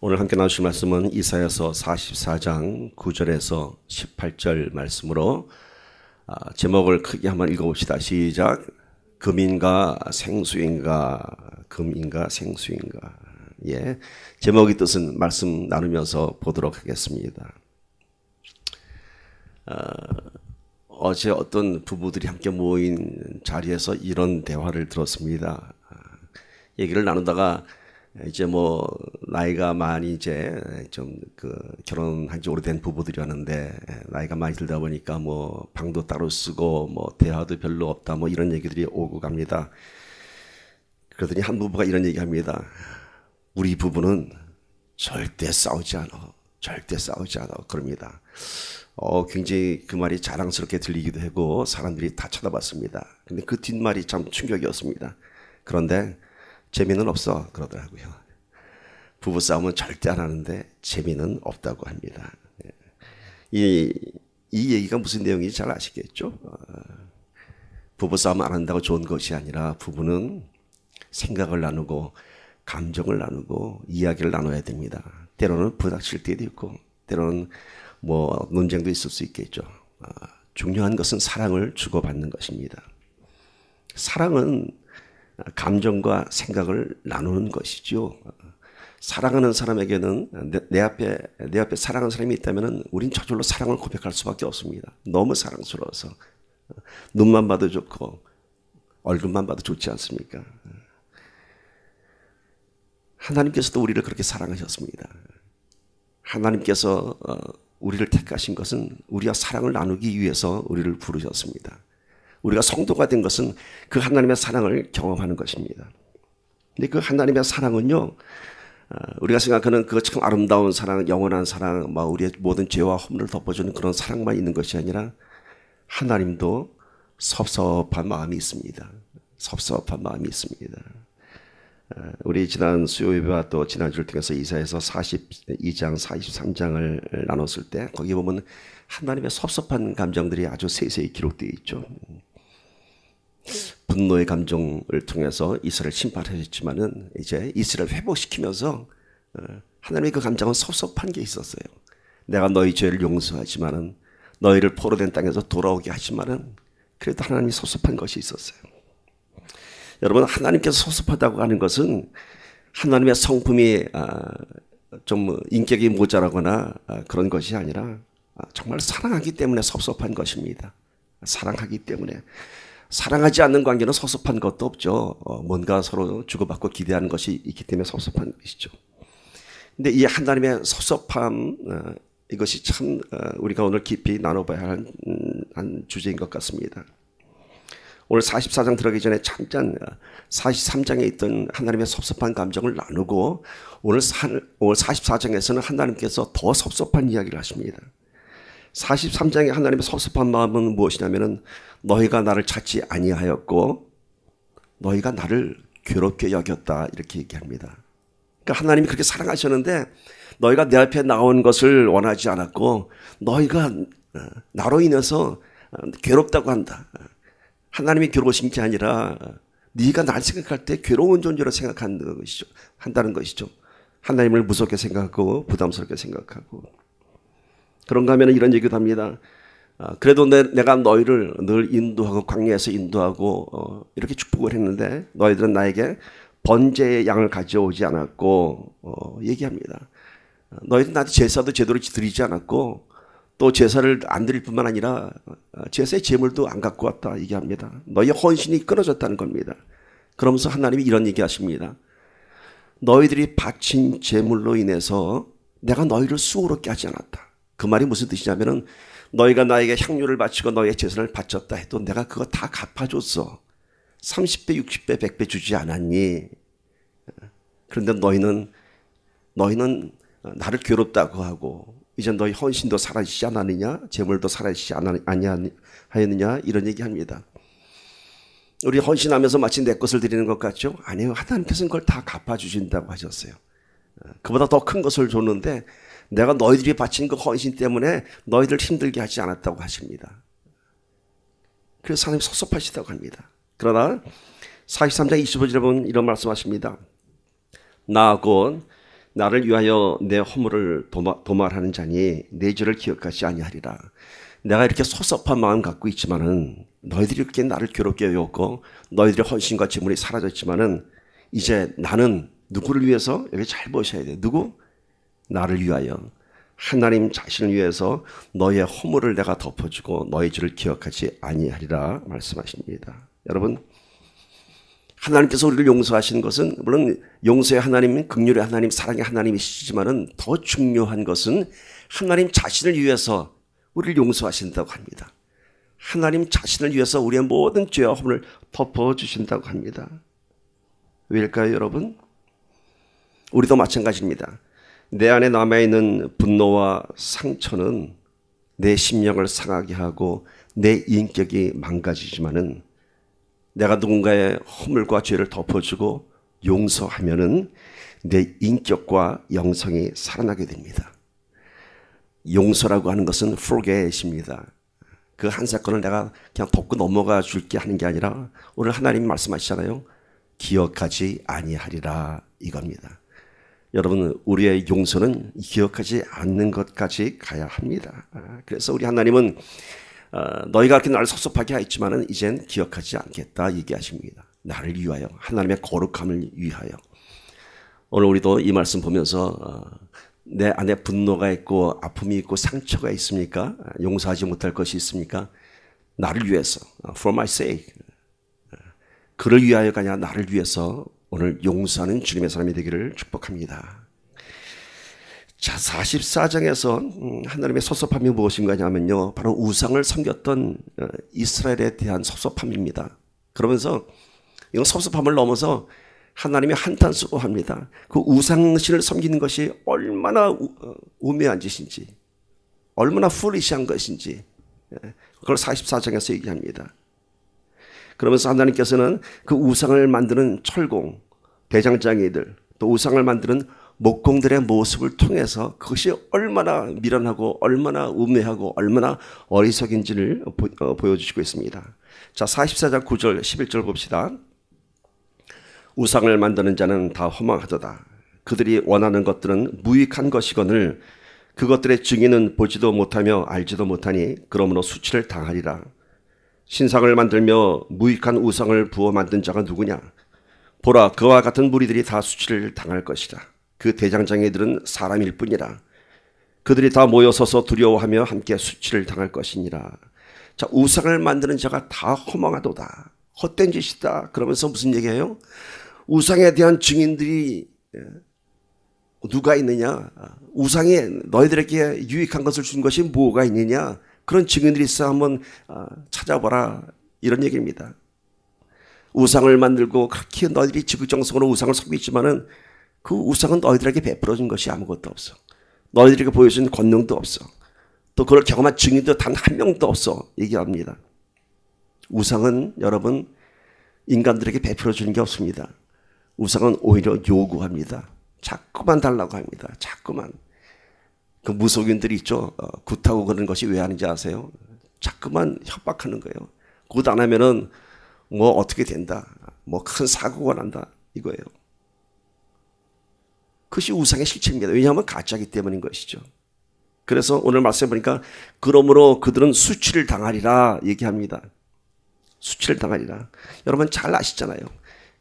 오늘 함께 나누실 말씀은 이사야서 44장 9절에서 18절 말씀으로 제목을 크게 한번 읽어봅시다. 시작. 금인가 생수인가, 금인가 생수인가. 예, 제목의 뜻은 말씀 나누면서 보도록 하겠습니다. 어제 어떤 부부들이 함께 모인 자리에서 이런 대화를 들었습니다. 얘기를 나누다가 이제 나이가 많이 이제 좀 결혼한 지 오래된 부부들이었는데 나이가 많이 들다 보니까 방도 따로 쓰고 대화도 별로 없다 이런 얘기들이 오고 갑니다. 그러더니 한 부부가 이런 얘기합니다. 우리 부부는 절대 싸우지 않아. 절대 싸우지 않아. 그럽니다. 굉장히 그 말이 자랑스럽게 들리기도 하고 사람들이 다 쳐다봤습니다. 근데 그 뒷말이 참 충격이었습니다. 그런데 재미는 없어 그러더라고요. 부부싸움은 절대 안 하는데 재미는 없다고 합니다. 이 얘기가 무슨 내용인지 잘 아시겠죠? 부부싸움 안 한다고 좋은 것이 아니라 부부는 생각을 나누고 감정을 나누고 이야기를 나눠야 됩니다. 때로는 부닥칠 때도 있고 때로는 논쟁도 있을 수 있겠죠. 중요한 것은 사랑을 주고받는 것입니다. 사랑은 감정과 생각을 나누는 것이죠. 사랑하는 사람에게는 내 앞에 사랑하는 사람이 있다면 우린 저절로 사랑을 고백할 수밖에 없습니다. 너무 사랑스러워서 눈만 봐도 좋고 얼굴만 봐도 좋지 않습니까? 하나님께서도 우리를 그렇게 사랑하셨습니다. 하나님께서 우리를 택하신 것은 우리와 사랑을 나누기 위해서 우리를 부르셨습니다. 우리가 성도가 된 것은 그 하나님의 사랑을 경험하는 것입니다. 근데 그 하나님의 사랑은요, 우리가 생각하는 그 참 아름다운 사랑, 영원한 사랑, 우리의 모든 죄와 허물을 덮어주는 그런 사랑만 있는 것이 아니라 하나님도 섭섭한 마음이 있습니다. 섭섭한 마음이 있습니다. 우리 지난 수요일과 또 지난주를 통해서 이사야서 42장, 43장을 나눴을 때 거기 보면 하나님의 섭섭한 감정들이 아주 세세히 기록되어 있죠. 분노의 감정을 통해서 이스라엘 심판하셨지만은 이제 이스라엘 회복시키면서 하나님의 그 감정은 섭섭한 게 있었어요. 내가 너희 죄를 용서하지만은 너희를 포로된 땅에서 돌아오게 하지만은 그래도 하나님이 섭섭한 것이 있었어요. 여러분, 하나님께서 섭섭하다고 하는 것은 하나님의 성품이 좀 인격이 모자라거나 그런 것이 아니라 정말 사랑하기 때문에 섭섭한 것입니다. 사랑하기 때문에. 사랑하지 않는 관계는 섭섭한 것도 없죠. 뭔가 서로 주고받고 기대하는 것이 있기 때문에 섭섭한 것이죠. 근데 이 하나님의 섭섭함, 이것이 참 우리가 오늘 깊이 나눠봐야 한 주제인 것 같습니다. 오늘 44장 들어가기 전에 잠깐 43장에 있던 하나님의 섭섭한 감정을 나누고 오늘 44장에서는 하나님께서 더 섭섭한 이야기를 하십니다. 43장에 하나님의 섭섭한 마음은 무엇이냐면은 너희가 나를 찾지 아니하였고 너희가 나를 괴롭게 여겼다 이렇게 얘기합니다. 그러니까 하나님이 그렇게 사랑하셨는데 너희가 내 앞에 나온 것을 원하지 않았고 너희가 나로 인해서 괴롭다고 한다. 하나님이 괴로우신 게 아니라 네가 날 생각할 때 괴로운 존재로 한다는 것이죠. 하나님을 무섭게 생각하고 부담스럽게 생각하고 그런가 하면 이런 얘기도 합니다. 그래도 내가 너희를 늘 인도하고 광야에서 인도하고 이렇게 축복을 했는데 너희들은 나에게 번제의 양을 가져오지 않았고 얘기합니다. 너희들은 나한테 제사도 제대로 드리지 않았고 또 제사를 안 드릴 뿐만 아니라 제사의 제물도 안 갖고 왔다 얘기합니다. 너희의 헌신이 끊어졌다는 겁니다. 그러면서 하나님이 이런 얘기하십니다. 너희들이 바친 제물로 인해서 내가 너희를 수고롭게 하지 않았다. 그 말이 무슨 뜻이냐면은 너희가 나에게 향유를 바치고 너희의 제사를 바쳤다 해도 내가 그거 다 갚아줬어. 30배, 60배, 100배 주지 않았니? 그런데 너희는 나를 괴롭다고 하고 이제 너희 헌신도 사라지지 않았느냐? 제물도 사라지지 아니하였느냐? 이런 얘기합니다. 우리 헌신하면서 마치 내 것을 드리는 것 같죠? 아니요. 하나님께서는 그걸 다 갚아주신다고 하셨어요. 그보다 더 큰 것을 줬는데 내가 너희들이 바친 그 헌신 때문에 너희들 힘들게 하지 않았다고 하십니다. 그래서 하나님 섭섭하시다고 합니다. 그러나 43장 25절에 보면 이런 말씀하십니다. 나 곧 나를 위하여 내 허물을 도말하는 자니 내 죄를 기억하지 아니하리라. 내가 이렇게 섭섭한 마음 갖고 있지만은 너희들이 이렇게 나를 괴롭게 여겼고 너희들의 헌신과 재물이 사라졌지만은 이제 나는 누구를 위해서 여기 잘 보셔야 돼요. 누구? 나를 위하여. 하나님 자신을 위해서 너의 허물을 내가 덮어주고 너의 죄를 기억하지 아니하리라 말씀하십니다. 여러분, 하나님께서 우리를 용서하시는 것은 물론 용서의 하나님은 긍휼의 하나님, 사랑의 하나님이시지만은 더 중요한 것은 하나님 자신을 위해서 우리를 용서하신다고 합니다. 하나님 자신을 위해서 우리의 모든 죄와 허물을 덮어주신다고 합니다. 왜일까요, 여러분? 우리도 마찬가지입니다. 내 안에 남아있는 분노와 상처는 내 심령을 상하게 하고 내 인격이 망가지지만은 내가 누군가의 허물과 죄를 덮어주고 용서하면은 내 인격과 영성이 살아나게 됩니다. 용서라고 하는 것은 forget입니다. 그 한 사건을 내가 그냥 덮고 넘어가 줄게 하는 게 아니라 오늘 하나님이 말씀하시잖아요. 기억하지 아니하리라 이겁니다. 여러분, 우리의 용서는 기억하지 않는 것까지 가야 합니다. 그래서 우리 하나님은 너희가 그렇게 나를 섭섭하게 하였지만은 이젠 기억하지 않겠다 얘기하십니다. 나를 위하여, 하나님의 거룩함을 위하여. 오늘 우리도 이 말씀 보면서 내 안에 분노가 있고 아픔이 있고 상처가 있습니까? 용서하지 못할 것이 있습니까? 나를 위해서, for my sake. 그를 위하여가 아니라 나를 위해서 오늘 용서하는 주님의 사람이 되기를 축복합니다. 자, 44장에서 하나님의 섭섭함이 무엇인가 하냐면요, 바로 우상을 섬겼던 이스라엘에 대한 섭섭함입니다. 그러면서 이건 섭섭함을 넘어서 하나님이 한탄수고합니다. 그 우상신을 섬기는 것이 얼마나 우매한 짓인지, 얼마나 풀리시한 것인지, 그걸 44장에서 얘기합니다. 그러면서 하나님께서는 그 우상을 만드는 철공, 대장장이들, 또 우상을 만드는 목공들의 모습을 통해서 그것이 얼마나 미련하고 얼마나 우매하고 얼마나 어리석인지를 보여주시고 있습니다. 자, 44장 9절 11절 봅시다. 우상을 만드는 자는 다 허망하도다. 그들이 원하는 것들은 무익한 것이거늘 그것들의 증인은 보지도 못하며 알지도 못하니 그러므로 수치를 당하리라. 신상을 만들며 무익한 우상을 부어 만든 자가 누구냐? 보라, 그와 같은 무리들이 다 수치를 당할 것이다. 그 대장장이들은 사람일 뿐이라. 그들이 다 모여서서 두려워하며 함께 수치를 당할 것이니라. 자, 우상을 만드는 자가 다 허망하도다. 헛된 짓이다. 그러면서 무슨 얘기예요? 우상에 대한 증인들이 누가 있느냐? 우상이 너희들에게 유익한 것을 준 것이 뭐가 있느냐? 그런 증인들이 있어 한번 찾아보라. 이런 얘기입니다. 우상을 만들고 그렇게 너희들이 지극정성으로 우상을 섬기지만은 그 우상은 너희들에게 베풀어준 것이 아무것도 없어. 너희들에게 보여준 권능도 없어. 또 그걸 경험한 증인도 단 한 명도 없어. 얘기합니다. 우상은 여러분 인간들에게 베풀어주는 게 없습니다. 우상은 오히려 요구합니다. 자꾸만 달라고 합니다. 자꾸만. 그 무속인들이 있죠. 굿하고 그런 것이 왜 하는지 아세요? 자꾸만 협박하는 거예요. 굿 안 하면은 뭐 어떻게 된다. 뭐 큰 사고가 난다. 이거예요. 그것이 우상의 실체입니다. 왜냐하면 가짜이기 때문인 것이죠. 그래서 오늘 말씀해 보니까 그러므로 그들은 수치를 당하리라 얘기합니다. 수치를 당하리라. 여러분 잘 아시잖아요.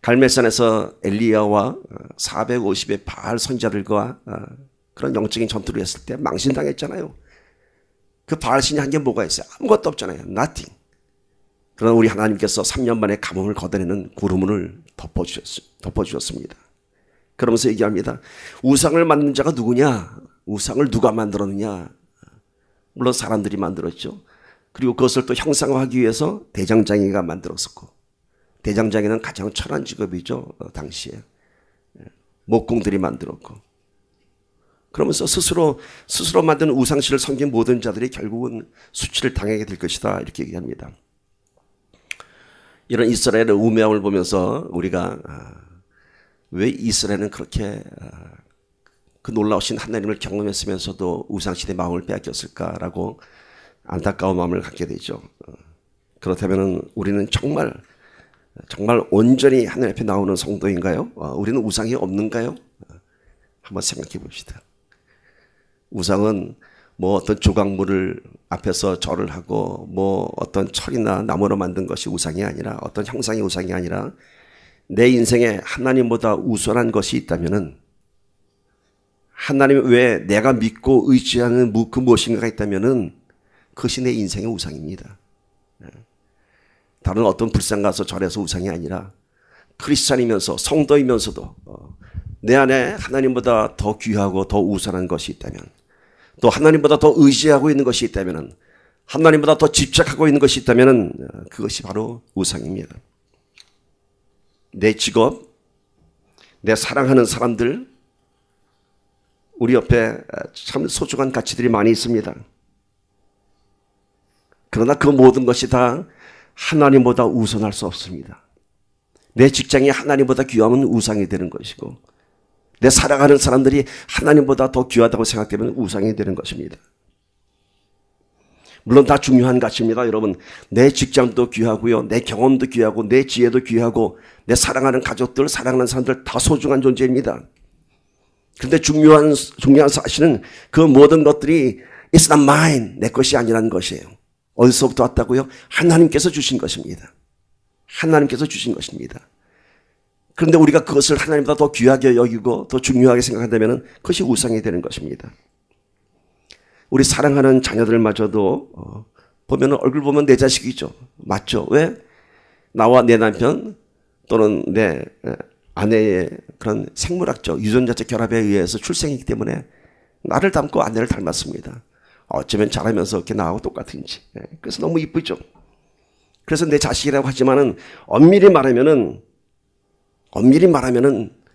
갈멜산에서 엘리야와 450의 바알 선지자들과 그런 영적인 전투를 했을 때 망신당했잖아요. 그 바알 신이 한 게 뭐가 있어요? 아무것도 없잖아요. Nothing. 그러나 우리 하나님께서 3년 만에 가뭄을 걷어내는 구름을 덮어주셨습니다. 그러면서 얘기합니다. 우상을 만든 자가 누구냐? 우상을 누가 만들었느냐? 물론 사람들이 만들었죠. 그리고 그것을 또 형상화하기 위해서 대장장이가 만들었었고, 대장장이는 가장 천한 직업이죠. 당시에. 목공들이 만들었고. 그러면서 스스로 만든 우상신을 섬긴 모든 자들이 결국은 수치를 당하게 될 것이다. 이렇게 얘기합니다. 이런 이스라엘의 우매함을 보면서 우리가 왜 이스라엘은 그렇게 그 놀라우신 하나님을 경험했으면서도 우상신의 마음을 빼앗겼을까라고 안타까운 마음을 갖게 되죠. 그렇다면 우리는 정말 온전히 하나님 앞에 나오는 성도인가요? 우리는 우상이 없는가요? 한번 생각해 봅시다. 우상은 뭐 어떤 조각물을 앞에서 절을 하고 뭐 어떤 철이나 나무로 만든 것이 우상이 아니라 어떤 형상이 우상이 아니라 내 인생에 하나님보다 우선한 것이 있다면은 하나님 외에 내가 믿고 의지하는 그 무엇인가가 있다면은 그것이 내 인생의 우상입니다. 다른 어떤 불상 가서 절에서 우상이 아니라 크리스찬이면서 성도이면서도 내 안에 하나님보다 더 귀하고 더 우선한 것이 있다면 또 하나님보다 더 의지하고 있는 것이 있다면 하나님보다 더 집착하고 있는 것이 있다면 그것이 바로 우상입니다. 내 직업, 내 사랑하는 사람들, 우리 옆에 참 소중한 가치들이 많이 있습니다. 그러나 그 모든 것이 다 하나님보다 우선할 수 없습니다. 내 직장이 하나님보다 귀하면 우상이 되는 것이고 내 사랑하는 사람들이 하나님보다 더 귀하다고 생각되면 우상이 되는 것입니다. 물론 다 중요한 가치입니다. 여러분, 내 직장도 귀하고요, 내 경험도 귀하고 내 지혜도 귀하고 내 사랑하는 가족들, 사랑하는 사람들 다 소중한 존재입니다. 그런데 중요한 사실은 그 모든 것들이 It's not mine, 내 것이 아니라는 것이에요. 어디서부터 왔다고요? 하나님께서 주신 것입니다. 하나님께서 주신 것입니다. 그런데 우리가 그것을 하나님보다 더 귀하게 여기고 더 중요하게 생각한다면 그것이 우상이 되는 것입니다. 우리 사랑하는 자녀들마저도 보면 얼굴 보면 내 자식이죠. 맞죠? 왜? 나와 내 남편 또는 내 아내의 그런 생물학적 유전자적 결합에 의해서 출생이기 때문에 나를 닮고 아내를 닮았습니다. 어쩌면 자라면서 이렇게 나하고 똑같은지. 그래서 너무 이쁘죠. 그래서 내 자식이라고 하지만은 엄밀히 말하면은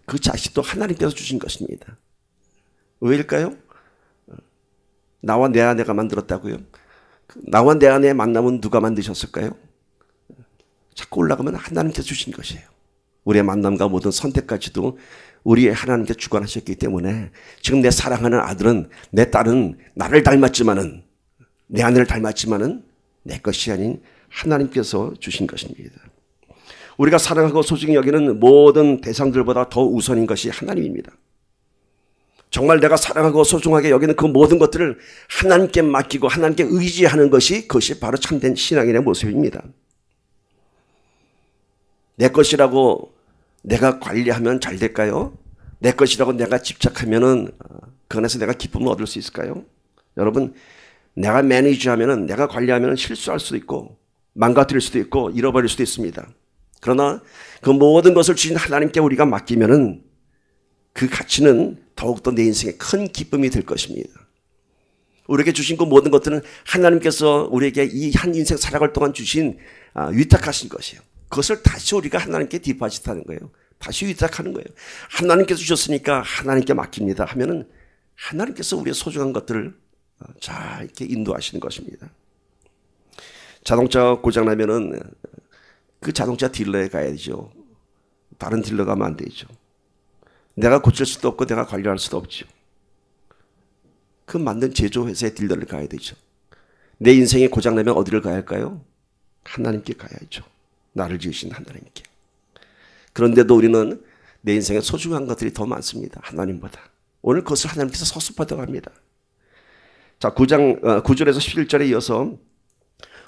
그 자식도 하나님께서 주신 것입니다. 왜일까요? 나와 내 아내가 만들었다고요? 나와 내 아내의 만남은 누가 만드셨을까요? 자꾸 올라가면 하나님께서 주신 것이에요. 우리의 만남과 모든 선택까지도 우리의 하나님께서 주관하셨기 때문에 지금 내 사랑하는 아들은 내 딸은 나를 닮았지만은 내 아내를 닮았지만은 내 것이 아닌 하나님께서 주신 것입니다. 우리가 사랑하고 소중히 여기는 모든 대상들보다 더 우선인 것이 하나님입니다. 정말 내가 사랑하고 소중하게 여기는 그 모든 것들을 하나님께 맡기고 하나님께 의지하는 그것이 바로 참된 신앙인의 모습입니다. 내 것이라고 내가 관리하면 잘 될까요? 내 것이라고 내가 집착하면은 그 안에서 내가 기쁨을 얻을 수 있을까요? 여러분, 내가 매니지하면은 내가 관리하면은 실수할 수도 있고 망가뜨릴 수도 있고 잃어버릴 수도 있습니다. 그러나 그 모든 것을 주신 하나님께 우리가 맡기면은 그 가치는 더욱더 내 인생에 큰 기쁨이 될 것입니다. 우리에게 주신 그 모든 것들은 하나님께서 우리에게 이 한 인생 살아갈 동안 주신 위탁하신 것이에요. 그것을 다시 우리가 하나님께 디파짓하는 거예요. 다시 위탁하는 거예요. 하나님께서 주셨으니까 하나님께 맡깁니다 하면은 하나님께서 우리의 소중한 것들을 잘 이렇게 인도하시는 것입니다. 자동차가 고장나면은 그 자동차 딜러에 가야죠. 다른 딜러 가면 안 되죠. 내가 고칠 수도 없고 내가 관리할 수도 없죠. 그 만든 제조회사의 딜러를 가야 되죠. 내 인생이 고장나면 어디를 가야 할까요? 하나님께 가야죠. 나를 지으신 하나님께. 그런데도 우리는 내 인생에 소중한 것들이 더 많습니다. 하나님보다. 오늘 그것을 하나님께서 서술하다고 합니다. 자, 9절에서 11절에 이어서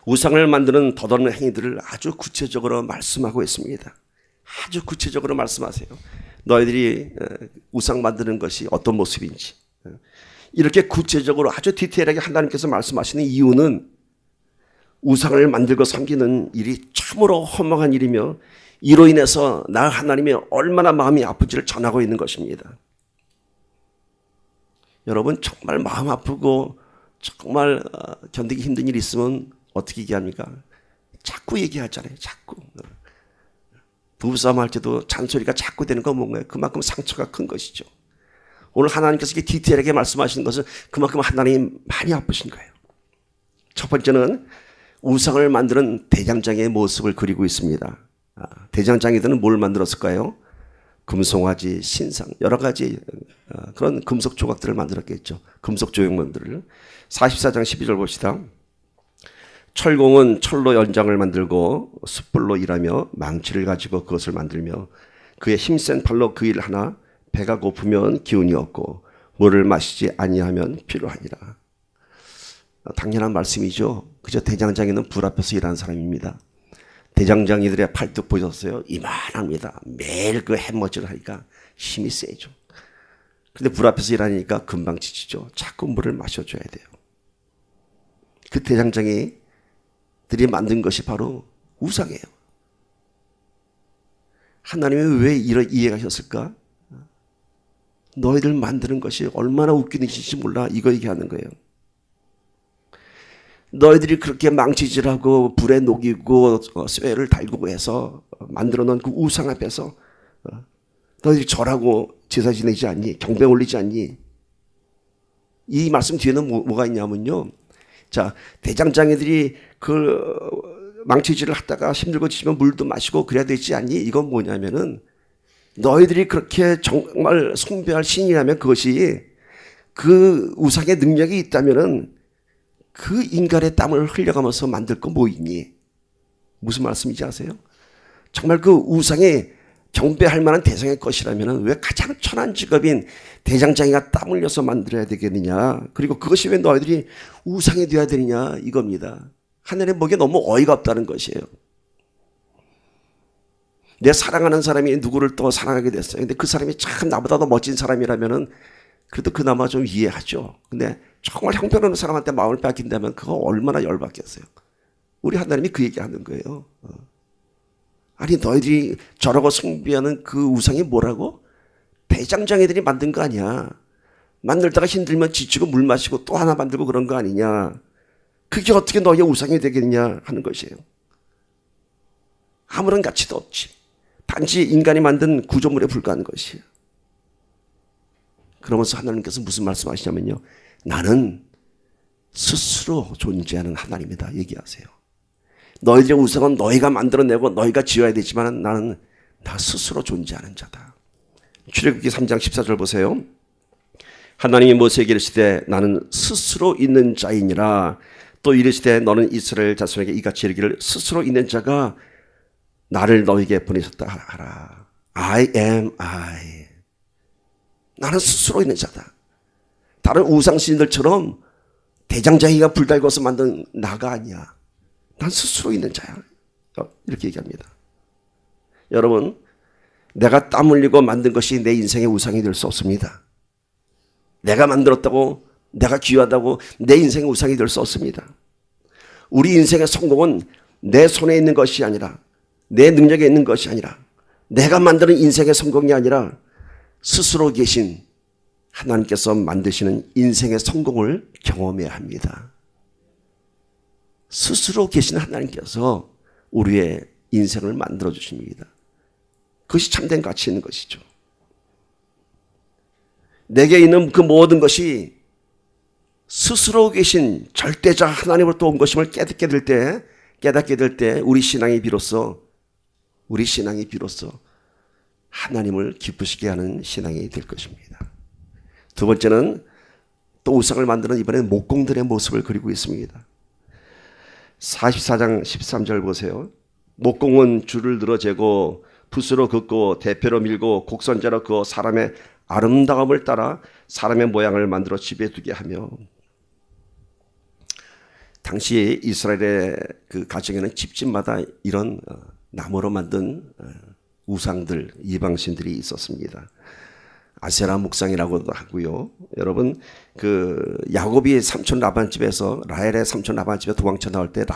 우상을 만드는 더러운 행위들을 아주 구체적으로 말씀하고 있습니다. 아주 구체적으로 말씀하세요. 너희들이 우상 만드는 것이 어떤 모습인지. 이렇게 구체적으로 아주 디테일하게 하나님께서 말씀하시는 이유는 우상을 만들고 섬기는 일이 참으로 허망한 일이며 이로 인해서 나 하나님이 얼마나 마음이 아픈지를 전하고 있는 것입니다. 여러분, 정말 마음 아프고 정말 견디기 힘든 일이 있으면 어떻게 얘기합니까? 자꾸 얘기하잖아요. 자꾸. 부부싸움 할 때도 잔소리가 자꾸 되는 건 뭔가요? 그만큼 상처가 큰 것이죠. 오늘 하나님께서 이렇게 디테일하게 말씀하시는 것은 그만큼 하나님이 많이 아프신 거예요. 첫 번째는 우상을 만드는 대장장이의 모습을 그리고 있습니다. 대장장이들은 뭘 만들었을까요? 금송아지, 신상, 여러 가지 그런 금속 조각들을 만들었겠죠. 금속 조형물들을. 44장 12절 봅시다. 철공은 철로 연장을 만들고 숯불로 일하며 망치를 가지고 그것을 만들며 그의 힘센 팔로 그 일 하나 배가 고프면 기운이 없고 물을 마시지 아니하면 피로하니라. 당연한 말씀이죠. 그저 대장장이는 불 앞에서 일하는 사람입니다. 대장장이들의 팔뚝 보셨어요? 이만합니다. 매일 그 햄머지를 하니까 힘이 세죠. 근데 불 앞에서 일하니까 금방 지치죠. 자꾸 물을 마셔줘야 돼요. 그 대장장이들이 만든 것이 바로 우상이에요. 하나님이 왜 이런 이해가 하셨을까? 너희들 만드는 것이 얼마나 웃기는 짓인지 몰라. 이거 얘기하는 거예요. 너희들이 그렇게 망치질하고 불에 녹이고 쇠를 달구고 해서 만들어 놓은 그 우상 앞에서 너희들이 절하고 제사 지내지 않니? 경배 올리지 않니? 이 말씀 뒤에는 뭐가 있냐면요. 자, 대장장이들이 그 망치질을 하다가 힘들고 지치면 물도 마시고 그래야 되지 않니? 이건 뭐냐면은 너희들이 그렇게 정말 숭배할 신이라면 그것이 그 우상의 능력이 있다면은 그 인간의 땀을 흘려가면서 만들 거 뭐 있니? 무슨 말씀인지 아세요? 정말 그 우상에 경배할 만한 대상의 것이라면 왜 가장 천한 직업인 대장장이가 땀 흘려서 만들어야 되겠느냐? 그리고 그것이 왜 너희들이 우상이 되어야 되느냐? 이겁니다. 하늘의 보기에 너무 어이가 없다는 것이에요. 내 사랑하는 사람이 누구를 또 사랑하게 됐어요. 근데 그 사람이 참 나보다 더 멋진 사람이라면은 그래도 그나마 좀 이해하죠. 근데 정말 형편없는 사람한테 마음을 뺏긴다면 그거 얼마나 열받겠어요. 우리 하나님이 그 얘기하는 거예요. 아니 너희들이 저러고 숭배하는 그 우상이 뭐라고? 대장장이들이 만든 거 아니야. 만들다가 힘들면 지치고 물 마시고 또 하나 만들고 그런 거 아니냐. 그게 어떻게 너희의 우상이 되겠냐 하는 것이에요. 아무런 가치도 없지. 단지 인간이 만든 구조물에 불과한 것이에요. 그러면서 하나님께서 무슨 말씀하시냐면요. 나는 스스로 존재하는 하나님이다 얘기하세요. 너희들의 우상은 너희가 만들어내고 너희가 지어야 되지만 나는 나 스스로 존재하는 자다. 출애굽기 3장 14절 보세요. 하나님이 모세에게 이르시되 나는 스스로 있는 자이니라. 또 이르시되 너는 이스라엘 자손에게 이같이 이르기를 스스로 있는 자가 나를 너희에게 보내셨다 하라. I am I. 나는 스스로 있는 자다. 다른 우상신들처럼 대장장이가 불달궈서 만든 나가 아니야. 난 스스로 있는 자야. 이렇게 얘기합니다. 여러분, 내가 땀 흘리고 만든 것이 내 인생의 우상이 될 수 없습니다. 내가 만들었다고, 내가 귀하다고 내 인생의 우상이 될 수 없습니다. 우리 인생의 성공은 내 손에 있는 것이 아니라, 내 능력에 있는 것이 아니라, 내가 만드는 인생의 성공이 아니라 스스로 계신 하나님께서 만드시는 인생의 성공을 경험해야 합니다. 스스로 계신 하나님께서 우리의 인생을 만들어 주십니다. 그것이 참된 가치 있는 것이죠. 내게 있는 그 모든 것이 스스로 계신 절대자 하나님으로부터 온 것임을 깨닫게 될 때 우리 신앙이 비로소 하나님을 기쁘시게 하는 신앙이 될 것입니다. 두 번째는 또 우상을 만드는 이번에는 목공들의 모습을 그리고 있습니다. 44장 13절 보세요. 목공은 줄을 들어 재고 붓으로 긋고 대패로 밀고 곡선자로 그어 사람의 아름다움을 따라 사람의 모양을 만들어 집에 두게 하며. 당시 이스라엘의 그 가정에는 집집마다 이런 나무로 만든 우상들, 이방신들이 있었습니다. 아세라 목상이라고도 하고요. 여러분, 그 야곱이 삼촌 라반 집에서 라헬의 삼촌 라반 집에 도망쳐 나올 때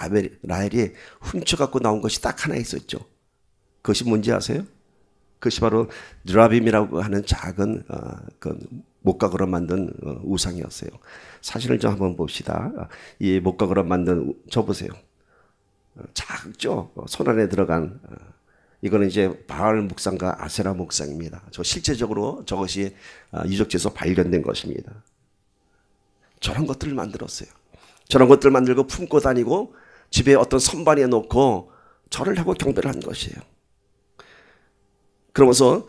라헬이 훔쳐갖고 나온 것이 딱 하나 있었죠. 그것이 뭔지 아세요? 그것이 바로 드라빔이라고 하는 작은 그 목각으로 만든 우상이었어요. 사진을 좀 한번 봅시다. 이 목각으로 만든 저 보세요. 작죠? 손 안에 들어간 이거는 이제 바알 목상과 아세라 목상입니다. 저 실제적으로 저것이 유적지에서 발견된 것입니다. 저런 것들을 만들었어요. 저런 것들을 만들고 품고 다니고 집에 어떤 선반에 놓고 절을 하고 경배를 한 것이에요. 그러면서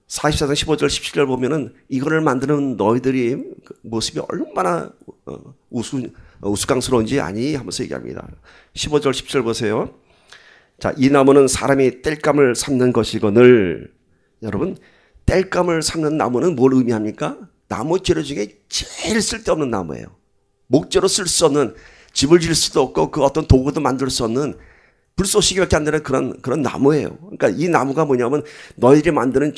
44장 15절 17절 보면은 이거를 만드는 너희들이 모습이 얼마나 우스꽝스러운지 아니 하면서 얘기합니다. 15절 17절 보세요. 자, 이 나무는 사람이 땔감을 삼는 것이거늘. 여러분, 땔감을 삭는 나무는 뭘 의미합니까? 나무 재료 중에 제일 쓸데없는 나무예요. 목재로 쓸 수 없는, 집을 지을 수도 없고 그 어떤 도구도 만들 수 없는 불쏘시개밖에 안 되는 그런 나무예요. 그러니까 이 나무가 뭐냐면 너희들이 만드는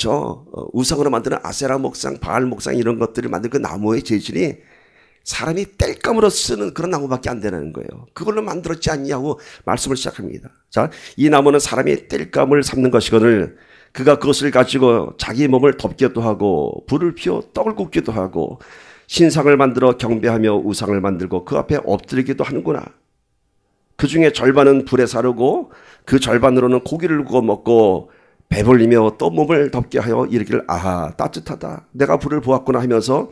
우상으로 만드는 아세라 목상, 바알 목상 이런 것들을 만든 그 나무의 재질이 사람이 땔감으로 쓰는 그런 나무밖에 안 되는 거예요. 그걸로 만들었지 않냐고 말씀을 시작합니다. 자, 이 나무는 사람이 땔감을 삼는 것이거늘 그가 그것을 가지고 자기 몸을 덮기도 하고 불을 피워 떡을 굽기도 하고 신상을 만들어 경배하며 우상을 만들고 그 앞에 엎드리기도 하는구나. 그 중에 절반은 불에 사르고 그 절반으로는 고기를 구워 먹고 배불리며 또 몸을 덮게 하여 이르기를 아하 따뜻하다 내가 불을 보았구나 하면서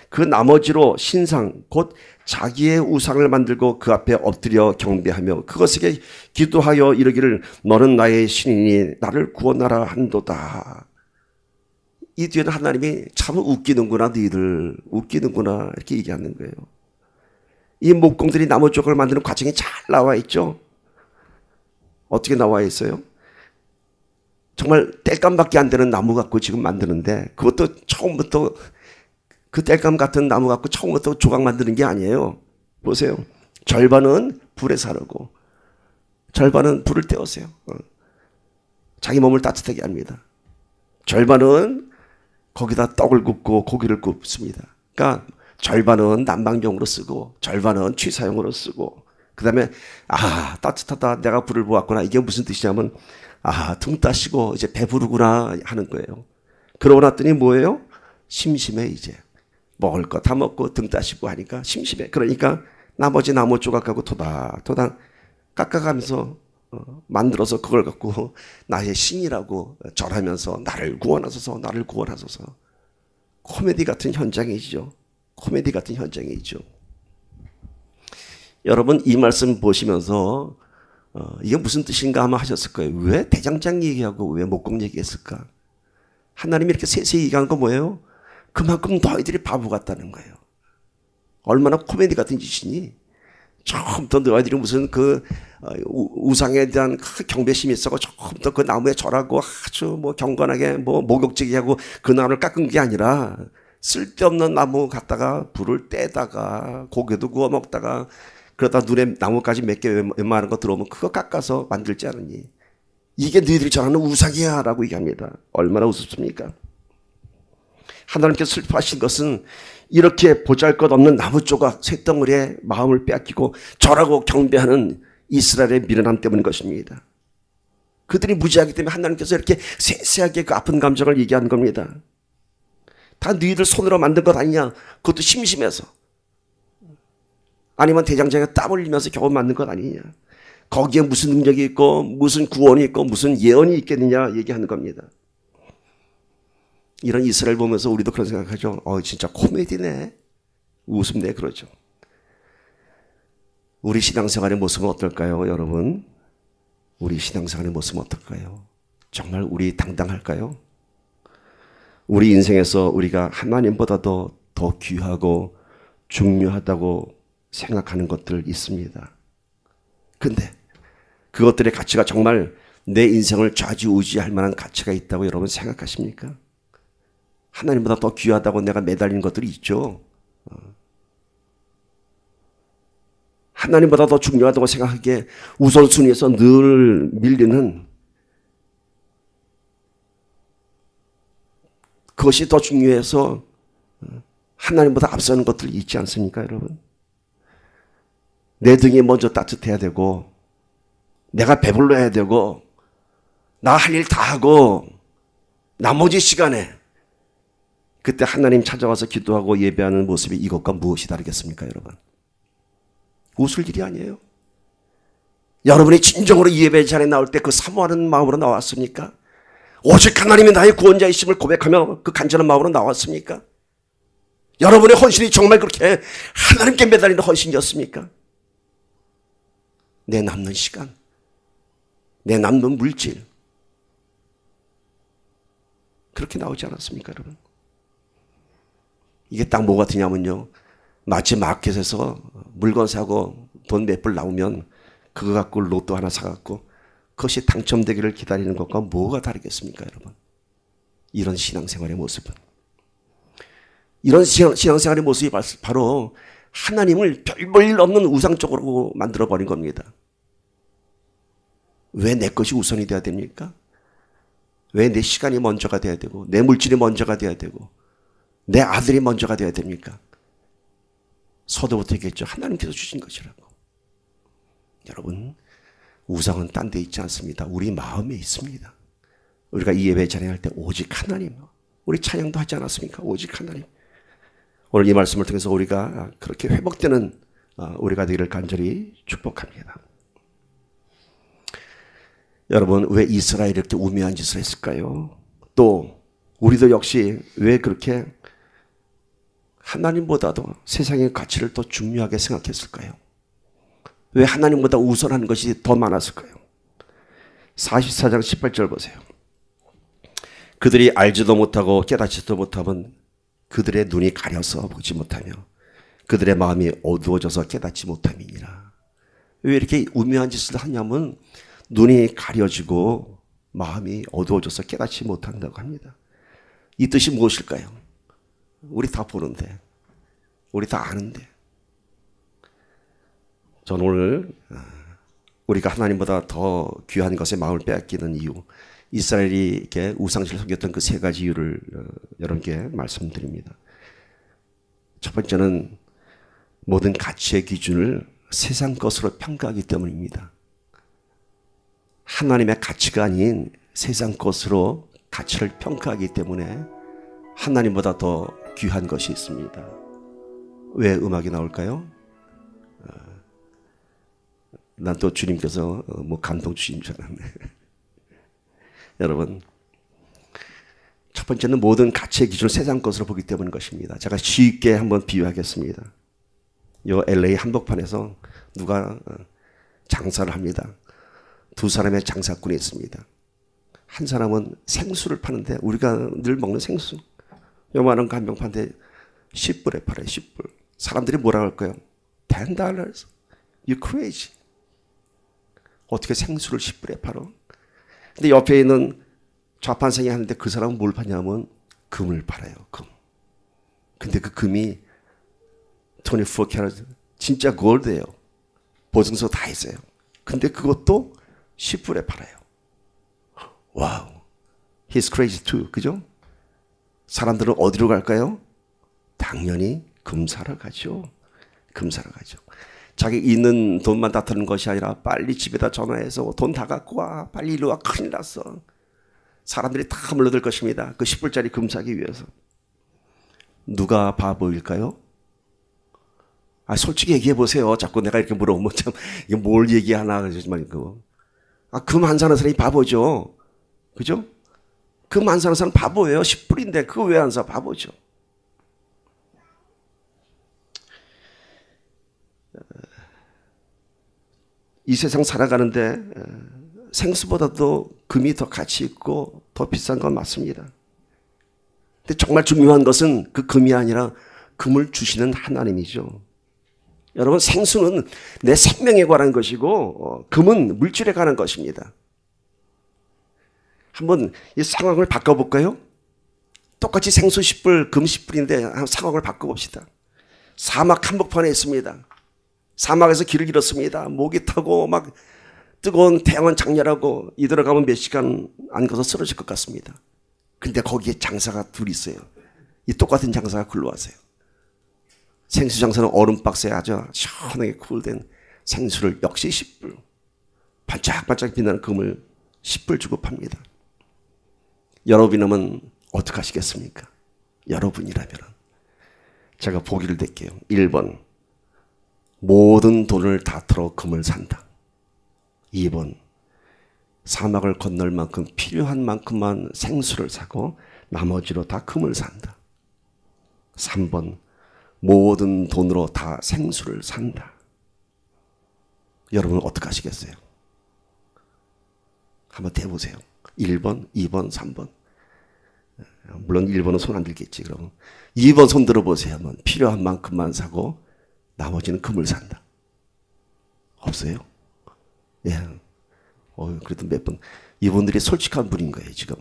그 나머지로 신상 곧 자기의 우상을 만들고 그 앞에 엎드려 경배하며 그것에게 기도하여 이르기를 너는 나의 신이니 나를 구원하라 한도다. 이 뒤에는 하나님이 참 웃기는구나, 너희들 웃기는구나 이렇게 얘기하는 거예요. 이 목공들이 나무 조각을 만드는 과정이 잘 나와 있죠. 어떻게 나와 있어요? 정말 땔감밖에 안 되는 나무 갖고 지금 만드는데 그것도 처음부터 그 땔감 같은 나무 갖고 처음부터 조각 만드는 게 아니에요. 보세요. 절반은 불에 사르고 절반은 불을 떼우세요. 자기 몸을 따뜻하게 합니다. 절반은 거기다 떡을 굽고 고기를 굽습니다. 그러니까 절반은 난방용으로 쓰고 절반은 취사용으로 쓰고 그 다음에 따뜻하다 내가 불을 보았구나. 이게 무슨 뜻이냐면 등 따시고 이제 배부르구나 하는 거예요. 그러고 났더니 뭐예요? 심심해. 이제 먹을 거 다 먹고 등 따시고 하니까 심심해. 그러니까 나머지 나무 조각하고 토닥토닥 깎아가면서 만들어서 그걸 갖고 나의 신이라고 절하면서 나를 구원하소서 나를 구원하소서. 코미디 같은 현장이죠. 코미디 같은 현장이죠. 여러분 이 말씀 보시면서 이게 무슨 뜻인가 아마 하셨을 거예요. 왜 대장장 얘기하고 왜 목공 얘기했을까? 하나님이 이렇게 세세히 얘기한 거 뭐예요? 그만큼 너희들이 바보 같다는 거예요. 얼마나 코미디 같은 짓이니? 처음부터 너희들이 무슨 우상에 대한 경배심이 있어서 처음부터 그 나무에 절하고 아주 경건하게 목욕지게 하고 그 나무를 깎은 게 아니라 쓸데없는 나무 갖다가 불을 떼다가 고기도 구워 먹다가 그러다 눈에 나뭇가지 몇 개 웬만한 거 들어오면 그거 깎아서 만들지 않으니 이게 너희들이 전하는 우상이야 라고 얘기합니다. 얼마나 우습습니까? 하나님께서 슬퍼하신 것은 이렇게 보잘것없는 나무 조각 쇳덩어리에 마음을 빼앗기고 절하고 경배하는 이스라엘의 미련함 때문인 것입니다. 그들이 무지하기 때문에 하나님께서 이렇게 세세하게 그 아픈 감정을 얘기한 겁니다. 다 너희들 손으로 만든 것 아니냐? 그것도 심심해서. 아니면 대장장에 땀 흘리면서 겨우 만든 것 아니냐? 거기에 무슨 능력이 있고 무슨 구원이 있고 무슨 예언이 있겠느냐 얘기하는 겁니다. 이런 이스라엘 보면서 우리도 그런 생각하죠. 진짜 코미디네. 우습네 그러죠. 우리 신앙생활의 모습은 어떨까요, 여러분? 우리 신앙생활의 모습은 어떨까요? 정말 우리 당당할까요? 우리 인생에서 우리가 하나님보다도 더 귀하고 중요하다고 생각하는 것들 있습니다. 근데 그것들의 가치가 정말 내 인생을 좌지우지할 만한 가치가 있다고 여러분 생각하십니까? 하나님보다 더 귀하다고 내가 매달리는 것들이 있죠. 하나님보다 더 중요하다고 생각하기에 우선순위에서 늘 밀리는 그것이 더 중요해서 하나님보다 앞서는 것들이 있지 않습니까, 여러분? 내 등이 먼저 따뜻해야 되고 내가 배불러야 되고 나 할 일 다 하고 나머지 시간에 그때 하나님 찾아와서 기도하고 예배하는 모습이 이것과 무엇이 다르겠습니까, 여러분? 웃을 일이 아니에요. 여러분이 진정으로 예배 자리에 나올 때 그 사모하는 마음으로 나왔습니까? 오직 하나님이 나의 구원자이심을 고백하며 그 간절한 마음으로 나왔습니까? 여러분의 헌신이 정말 그렇게 하나님께 매달리는 헌신이었습니까? 내 남는 시간, 내 남는 물질 그렇게 나오지 않았습니까, 여러분? 이게 딱 뭐 같으냐면요, 마치 마켓에서 물건 사고 돈 몇 불 나오면 그거 갖고 로또 하나 사갖고 그것이 당첨되기를 기다리는 것과 뭐가 다르겠습니까, 여러분? 이런 신앙생활의 모습은. 이런 신앙생활의 모습이 바로 하나님을 별 볼 일 없는 우상 쪽으로 만들어버린 겁니다. 왜 내 것이 우선이 돼야 됩니까? 왜 내 시간이 먼저가 돼야 되고 내 물질이 먼저가 돼야 되고 내 아들이 먼저가 돼야 됩니까? 서도부터 얘기했죠. 하나님께서 주신 것이라고. 여러분, 우상은 딴 데 있지 않습니다. 우리 마음에 있습니다. 우리가 이 예배 찬양할 때 오직 하나님, 우리 찬양도 하지 않았습니까? 오직 하나님. 오늘 이 말씀을 통해서 우리가 그렇게 회복되는 우리가 되기를 간절히 축복합니다. 여러분, 왜 이스라엘이 이렇게 우매한 짓을 했을까요? 또 우리도 역시 왜 그렇게 하나님보다도 세상의 가치를 더 중요하게 생각했을까요? 왜 하나님보다 우선하는 것이 더 많았을까요? 44장 18절 보세요. 그들이 알지도 못하고 깨닫지도 못하면 그들의 눈이 가려서 보지 못하며 그들의 마음이 어두워져서 깨닫지 못함이니라. 왜 이렇게 우매한 짓을 하냐면 눈이 가려지고 마음이 어두워져서 깨닫지 못한다고 합니다. 이 뜻이 무엇일까요? 우리 다 보는데, 우리 다 아는데. 저는 오늘 우리가 하나님보다 더 귀한 것에 마음을 빼앗기는 이유, 이스라엘이 이렇게 우상신을 섬겼던 그 세 가지 이유를 여러분께 말씀드립니다. 첫 번째는 모든 가치의 기준을 세상 것으로 평가하기 때문입니다. 하나님의 가치가 아닌 세상 것으로 가치를 평가하기 때문에 하나님보다 더 귀한 것이 있습니다. 왜 음악이 나올까요? 난 또 주님께서 감동 주신 줄 알았네. 여러분, 첫 번째는 모든 가치의 기준을 세상 것으로 보기 때문인 것입니다. 제가 쉽게 한번 비유하겠습니다. 요 LA 한복판에서 누가 장사를 합니다. 두 사람의 장사꾼이 있습니다. 한 사람은 생수를 파는데 우리가 늘 먹는 생수, 요만한 거 한 병 파는데 10불에 팔아요. 10불. 사람들이 뭐라고 할까요? $10. You crazy. 어떻게 생수를 10불에 팔어? 근데 옆에 있는 좌판생이 하는데 그 사람은 뭘 파냐면 금을 팔아요. 금. 근데 그 금이 24캐럿 진짜 골드예요. 보증서 다 있어요. 근데 그것도 10불에 팔아요. 와우. He's crazy too. 그죠? 사람들은 어디로 갈까요? 당연히 금 사러 가죠. 금 사러 가죠. 자기 있는 돈만 다 드는 것이 아니라 빨리 집에다 전화해서 돈 다 갖고 와. 빨리 이리 와. 큰일 났어. 사람들이 다 몰려들 것입니다. 그 10불짜리 금 사기 위해서. 누가 바보일까요? 솔직히 얘기해 보세요. 자꾸 내가 이렇게 물어보면 참 이게 뭘 얘기하나 그러지만 그거. 금 안 사는 사람이 바보죠. 그죠? 금 안 사는 사람 바보예요. 10불인데 그거 왜 안 사? 바보죠. 이 세상 살아가는데 생수보다도 금이 더 가치 있고 더 비싼 건 맞습니다. 근데 정말 중요한 것은 그 금이 아니라 금을 주시는 하나님이죠. 여러분, 생수는 내 생명에 관한 것이고 금은 물질에 관한 것입니다. 한번 이 상황을 바꿔볼까요? 똑같이 생수 10불, 금 10불인데 상황을 바꿔봅시다. 사막 한복판에 있습니다. 사막에서 길을 잃었습니다. 목이 타고 막 뜨거운 태양은 장렬하고 이대로 가면 몇 시간 안 가서 쓰러질 것 같습니다. 근데 거기에 장사가 둘이 있어요. 이 똑같은 장사가 굴러와서요. 생수 장사는 얼음 박스에 아주 시원하게 쿨된 생수를 역시 10불, 반짝반짝 빛나는 금을 10불 주고 팝니다. 여러분이라면 어떻게 하시겠습니까? 여러분이라면 제가 보기를 댈게요. 1번, 모든 돈을 다 털어 금을 산다. 2번, 사막을 건널 만큼 필요한 만큼만 생수를 사고 나머지로 다 금을 산다. 3번, 모든 돈으로 다 생수를 산다. 여러분은 어떻게 하시겠어요? 한번 대보세요. 1번, 2번, 3번. 물론 1번은 손 안 들겠지. 그럼 2번 손 들어보세요. 한번 필요한 만큼만 사고 나머지는 금을 산다. 없어요? 예. 그래도 몇 번. 이분들이 솔직한 분인 거예요, 지금.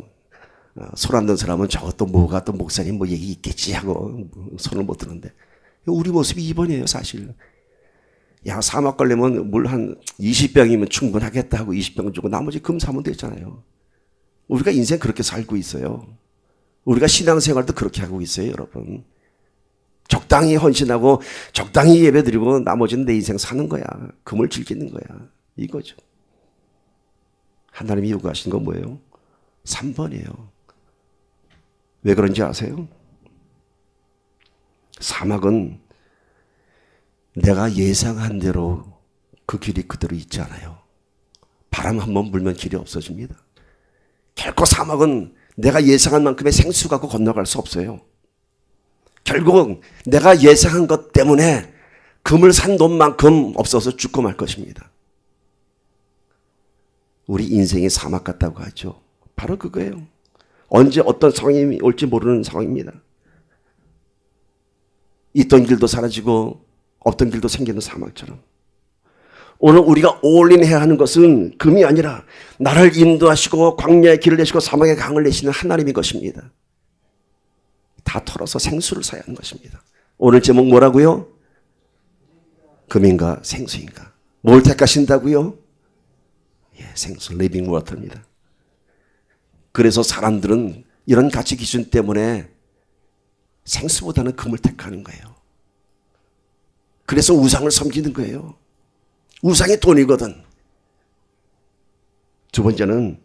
손 안 든 사람은 저것도 뭐가 또 목사님 뭐 얘기 있겠지 하고 손을 못 드는데 우리 모습이 2번이에요 사실. 야 사막 걸리면 물 한 20병이면 충분하겠다 하고 20병 주고 나머지 금 사면 되잖아요. 우리가 인생 그렇게 살고 있어요. 우리가 신앙생활도 그렇게 하고 있어요 여러분. 적당히 헌신하고 적당히 예배드리고 나머지는 내 인생 사는 거야. 금을 즐기는 거야. 이거죠. 하나님이 요구하시는 건 뭐예요? 3번이에요. 왜 그런지 아세요? 사막은 내가 예상한 대로 그 길이 그대로 있지 않아요. 바람 한번 불면 길이 없어집니다. 결코 사막은 내가 예상한 만큼의 생수 갖고 건너갈 수 없어요. 결국 내가 예상한 것 때문에 금을 산 돈만큼 없어서 죽고 말 것입니다. 우리 인생이 사막 같다고 하죠. 바로 그거예요. 언제 어떤 상황이 올지 모르는 상황입니다. 있던 길도 사라지고 없던 길도 생기는 사막처럼. 오늘 우리가 올인해야 하는 것은 금이 아니라 나를 인도하시고 광야의 길을 내시고 사막의 강을 내시는 하나님인 것입니다. 다 털어서 생수를 사야 하는 것입니다. 오늘 제목 뭐라고요? 금인가 생수인가? 뭘 택하신다고요? 생수, 리빙 워터입니다. 그래서 사람들은 이런 가치 기준 때문에 생수보다는 금을 택하는 거예요. 그래서 우상을 섬기는 거예요. 우상이 돈이거든. 두 번째는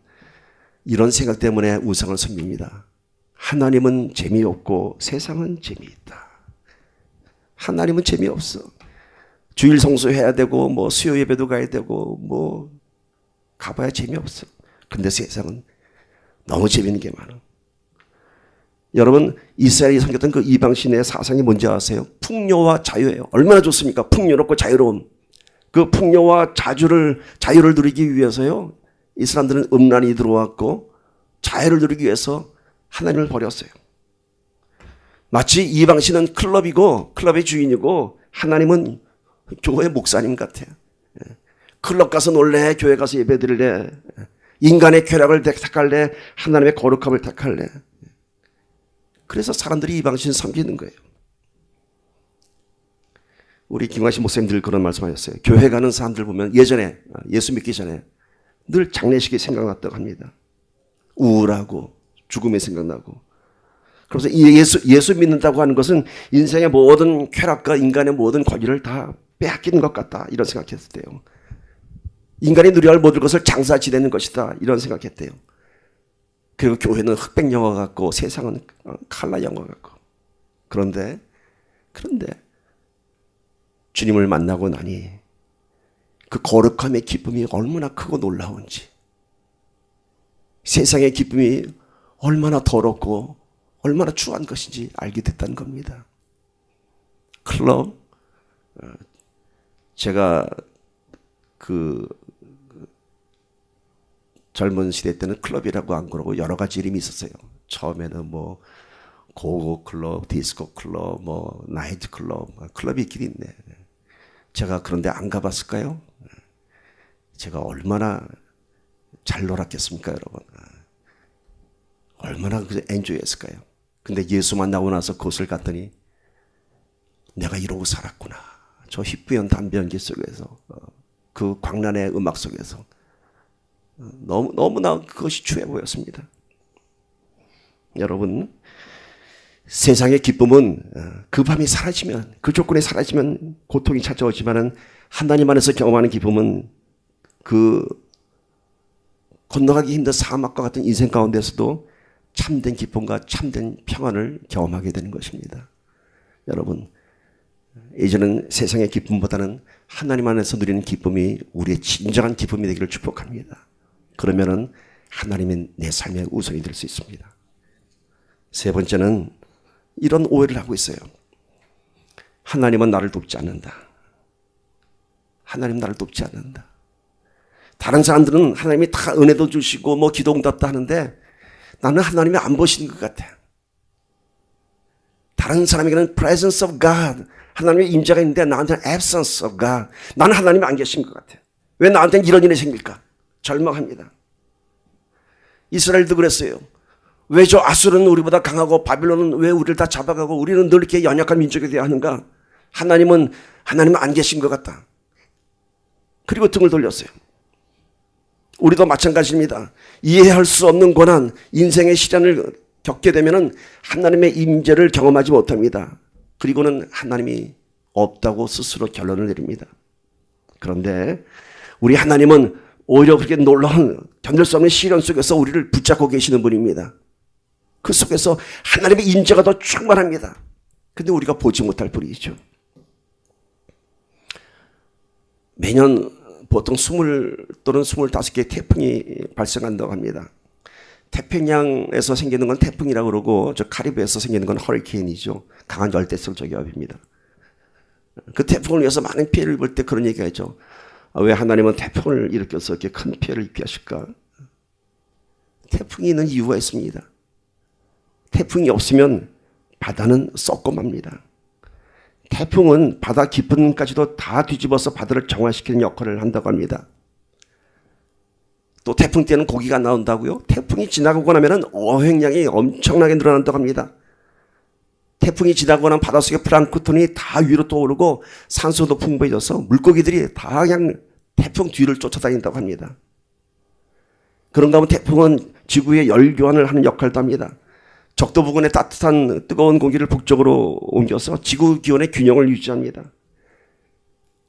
이런 생각 때문에 우상을 섬깁니다. 하나님은 재미없고 세상은 재미있다. 하나님은 재미없어. 주일 성수해야 되고 뭐 수요 예배도 가야 되고 뭐 가봐야 재미없어. 근데 세상은 너무 재미있는 게 많아. 여러분 이스라엘이 섬겼던 그 이방신의 사상이 뭔지 아세요? 풍요와 자유예요. 얼마나 좋습니까? 풍요롭고 자유로움. 그 풍요와 자유를 누리기 위해서요. 이 사람들은 음란이 들어왔고 자유를 누리기 위해서 하나님을 버렸어요. 마치 이방신은 클럽이고 클럽의 주인이고 하나님은 교회 목사님 같아요. 클럽 가서 놀래, 교회 가서 예배 드릴래, 인간의 쾌락을 택할래, 하나님의 거룩함을 택할래. 그래서 사람들이 이방신 섬기는 거예요. 우리 김광식 목사님 늘 그런 말씀하셨어요. 교회 가는 사람들 보면 예전에 예수 믿기 전에 늘 장례식이 생각났다고 합니다. 우울하고 죽음이 생각나고. 그래서 예수 믿는다고 하는 것은 인생의 모든 쾌락과 인간의 모든 권위를 다 빼앗기는 것 같다. 이런 생각했대요. 인간이 누려야 할 모든 것을 장사 지내는 것이다. 이런 생각했대요. 그리고 교회는 흑백 영화 같고 세상은 칼라 영화 같고. 그런데 주님을 만나고 나니 그 거룩함의 기쁨이 얼마나 크고 놀라운지, 세상의 기쁨이 얼마나 더럽고 얼마나 추한 것인지 알게 됐다는 겁니다. 클럽, 제가 그 젊은 시대 때는 클럽이라고 안 그러고 여러 가지 이름이 있었어요. 처음에는 뭐 고고 클럽, 디스코 클럽, 뭐 나이트 클럽, 클럽이 있긴 있네. 제가 그런데 안 가봤을까요? 제가 얼마나 잘 놀았겠습니까, 여러분? 얼마나 엔조이했을까요? 근데 예수 만나고 나서 그곳을 갔더니 내가 이러고 살았구나. 저 희뿌연 담배 연기 속에서, 그 광란의 음악 속에서 너무나 그것이 추해 보였습니다. 여러분, 세상의 기쁨은 그 밤이 사라지면, 그 조건이 사라지면 고통이 찾아오지만은 하나님 안에서 경험하는 기쁨은 그 건너가기 힘든 사막과 같은 인생 가운데서도 참된 기쁨과 참된 평안을 경험하게 되는 것입니다. 여러분, 이제는 세상의 기쁨보다는 하나님 안에서 누리는 기쁨이 우리의 진정한 기쁨이 되기를 축복합니다. 그러면은 하나님이 내 삶의 우선이 될 수 있습니다. 세 번째는 이런 오해를 하고 있어요. 하나님은 나를 돕지 않는다. 하나님 나를 돕지 않는다. 다른 사람들은 하나님이 다 은혜도 주시고 뭐 기도 응답도 하는데 나는 하나님이 안 보시는 것 같아. 다른 사람에게는 presence of God, 하나님의 임재가 있는데 나한테는 absence of God, 나는 하나님이 안 계신 것 같아. 왜 나한테는 이런 일이 생길까? 절망합니다. 이스라엘도 그랬어요. 왜 저 아수르는 우리보다 강하고 바빌론은 왜 우리를 다 잡아가고 우리는 늘 이렇게 연약한 민족이 되어야 하는가? 하나님은 안 계신 것 같다. 그리고 등을 돌렸어요. 우리도 마찬가지입니다. 이해할 수 없는 고난, 인생의 시련을 겪게 되면 하나님의 임재를 경험하지 못합니다. 그리고는 하나님이 없다고 스스로 결론을 내립니다. 그런데 우리 하나님은 오히려 그렇게 놀라운 견딜 수 없는 시련 속에서 우리를 붙잡고 계시는 분입니다. 그 속에서 하나님의 임재가 더 충만합니다. 근데 우리가 보지 못할 뿐이죠. 매년 보통 20 또는 25개의 태풍이 발생한다고 합니다. 태평양에서 생기는 건 태풍이라고 그러고 저 카리브해에서 생기는 건 허리케인이죠. 강한 열대성적 기압입니다. 그 태풍을 위해서 많은 피해를 입을 때 그런 얘기가 있죠. 왜 하나님은 태풍을 일으켜서 이렇게 큰 피해를 입게 하실까? 태풍이 있는 이유가 있습니다. 태풍이 없으면 바다는 썩고 맙니다. 태풍은 바다 깊은까지도 다 뒤집어서 바다를 정화시키는 역할을 한다고 합니다. 또 태풍 때는 고기가 나온다고요? 태풍이 지나가고 나면 어획량이 엄청나게 늘어난다고 합니다. 태풍이 지나고 나면 바닷속의 플랑크톤이 다 위로 떠오르고 산소도 풍부해져서 물고기들이 다 그냥 태풍 뒤를 쫓아다닌다고 합니다. 그런가 하면 태풍은 지구의 열 교환을 하는 역할도 합니다. 적도 부근의 따뜻한 뜨거운 공기를 북쪽으로 옮겨서 지구 기온의 균형을 유지합니다.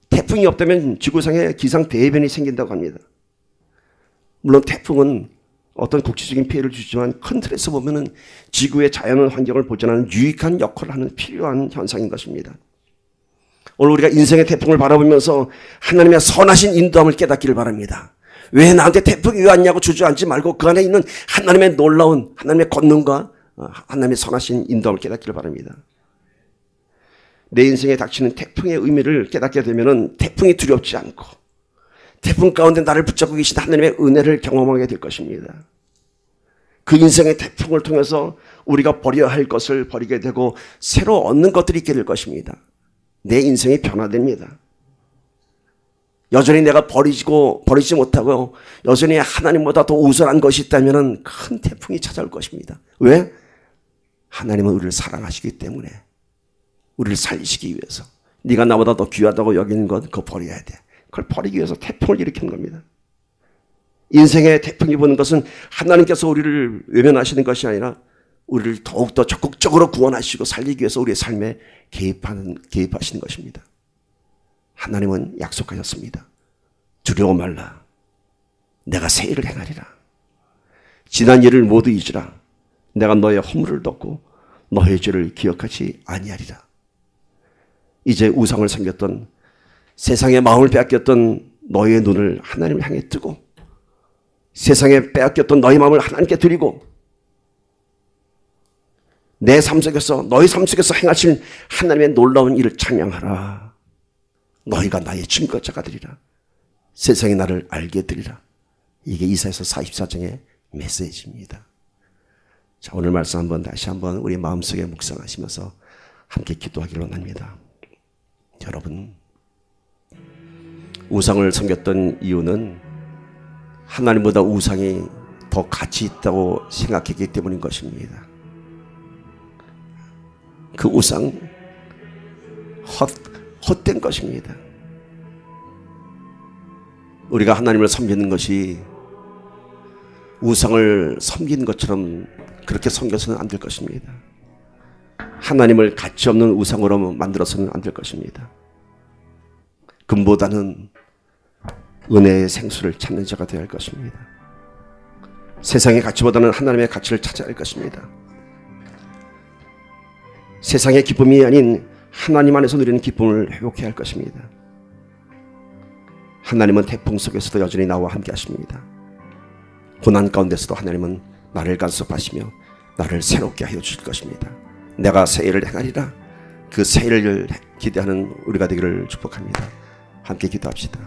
태풍이 없다면 지구상에 기상 대변이 생긴다고 합니다. 물론 태풍은 어떤 국지적인 피해를 주지만 큰 틀에서 보면은 지구의 자연 환경을 보존하는 유익한 역할을 하는 필요한 현상인 것입니다. 오늘 우리가 인생의 태풍을 바라보면서 하나님의 선하신 인도함을 깨닫기를 바랍니다. 왜 나한테 태풍이 왜 왔냐고 주저앉지 말고 그 안에 있는 하나님의 놀라운 하나님의 권능과 하나님의 선하신 인도함을 깨닫기를 바랍니다. 내 인생에 닥치는 태풍의 의미를 깨닫게 되면 태풍이 두렵지 않고 태풍 가운데 나를 붙잡고 계신 하나님의 은혜를 경험하게 될 것입니다. 그 인생의 태풍을 통해서 우리가 버려야 할 것을 버리게 되고 새로 얻는 것들이 있게 될 것입니다. 내 인생이 변화됩니다. 여전히 내가 버리지 못하고 여전히 하나님보다 더 우선한 것이 있다면 큰 태풍이 찾아올 것입니다. 왜? 하나님은 우리를 사랑하시기 때문에, 우리를 살리시기 위해서 네가 나보다 더 귀하다고 여기는 것 그거 버려야 돼. 그걸 버리기 위해서 태풍을 일으키는 겁니다. 인생의 태풍이 부는 것은 하나님께서 우리를 외면하시는 것이 아니라 우리를 더욱더 적극적으로 구원하시고 살리기 위해서 우리의 삶에 개입하시는 것입니다. 하나님은 약속하셨습니다. 두려워 말라. 내가 새 일을 행하리라. 지난 일을 모두 잊으라. 내가 너의 허물을 덮고 너의 죄를 기억하지 아니하리라. 이제 우상을 섬겼던 세상의 마음을 빼앗겼던 너의 눈을 하나님을 향해 뜨고 세상에 빼앗겼던 너의 마음을 하나님께 드리고 내 삶 속에서 너의 삶 속에서 행하신 하나님의 놀라운 일을 찬양하라. 너희가 나의 증거자가 되리라. 세상이 나를 알게 되리라. 이게 이사야서 44장의 메시지입니다. 자, 오늘 말씀 다시 한번 우리 마음속에 묵상하시면서 함께 기도하기를 원합니다. 여러분, 우상을 섬겼던 이유는 하나님보다 우상이 더 가치 있다고 생각했기 때문인 것입니다. 그 우상 헛된 것입니다. 우리가 하나님을 섬기는 것이 우상을 섬기는 것처럼 그렇게 섬겨서는 안 될 것입니다. 하나님을 가치 없는 우상으로 만들어서는 안 될 것입니다. 금보다는 은혜의 생수를 찾는 자가 되어야 할 것입니다. 세상의 가치보다는 하나님의 가치를 찾아야 할 것입니다. 세상의 기쁨이 아닌 하나님 안에서 누리는 기쁨을 회복해야 할 것입니다. 하나님은 태풍 속에서도 여전히 나와 함께 하십니다. 고난 가운데서도 하나님은 나를 간섭하시며 나를 새롭게 하여 주실 것입니다. 내가 새 일을 행하리라. 그 새 일을 기대하는 우리가 되기를 축복합니다. 함께 기도합시다.